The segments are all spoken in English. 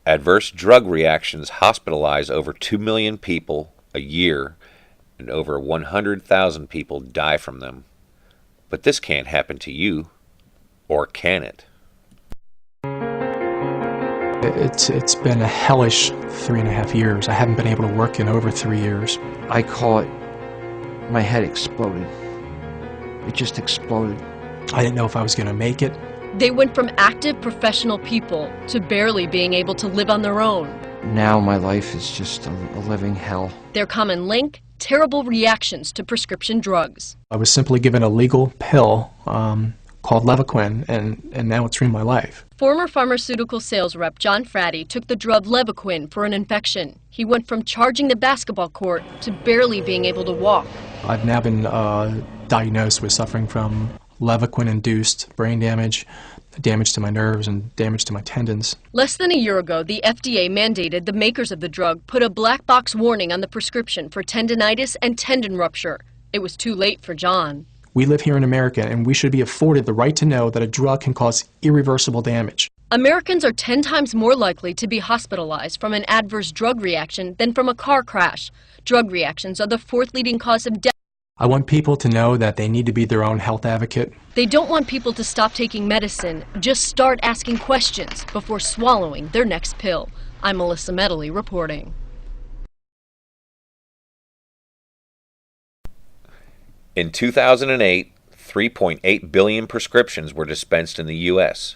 Adverse drug reactions hospitalize over 2 million people a year, and over 100,000 people die from them. But this can't happen to you, or can it? It's been a hellish 3.5 years. I haven't been able to work in over 3 years. I call it, my head exploded. It just exploded. I didn't know if I was going to make it. They went from active professional people to barely being able to live on their own. Now my life is just a living hell. Their common link, terrible reactions to prescription drugs. I was simply given a legal pill called Levaquin, and now it's ruined my life. Former pharmaceutical sales rep John Frady took the drug Levaquin for an infection. He went from charging the basketball court to barely being able to walk. I've now been diagnosed with suffering from Levaquin-induced brain damage, damage to my nerves, and damage to my tendons. Less than a year ago, the FDA mandated the makers of the drug put a black box warning on the prescription for tendinitis and tendon rupture. It was too late for John. We live here in America, and we should be afforded the right to know that a drug can cause irreversible damage. Americans are 10 times more likely to be hospitalized from an adverse drug reaction than from a car crash. Drug reactions are the fourth leading cause of death. I want people to know that they need to be their own health advocate. They don't want people to stop taking medicine. Just start asking questions before swallowing their next pill. I'm Melissa Medley reporting. In 2008, 3.8 billion prescriptions were dispensed in the U.S.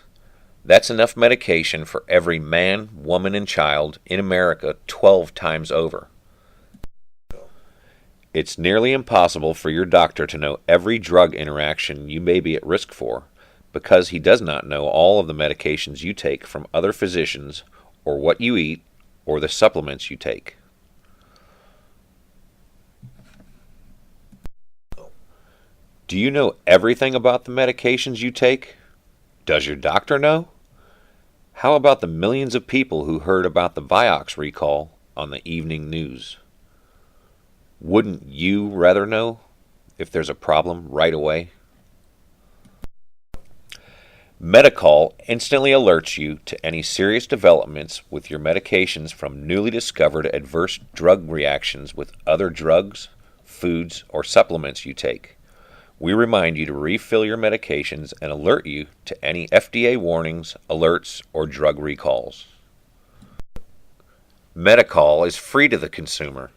That's enough medication for every man, woman, and child in America 12 times over. It's nearly impossible for your doctor to know every drug interaction you may be at risk for, because he does not know all of the medications you take from other physicians, or what you eat, or the supplements you take. Do you know everything about the medications you take? Does your doctor know? How about the millions of people who heard about the Vioxx recall on the evening news? Wouldn't you rather know if there's a problem right away? Medi-Call instantly alerts you to any serious developments with your medications from newly discovered adverse drug reactions with other drugs, foods, or supplements you take. We remind you to refill your medications and alert you to any FDA warnings, alerts, or drug recalls. Medi-Call is free to the consumer.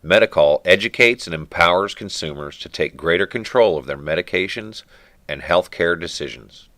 Medi-Call educates and empowers consumers to take greater control of their medications and healthcare decisions.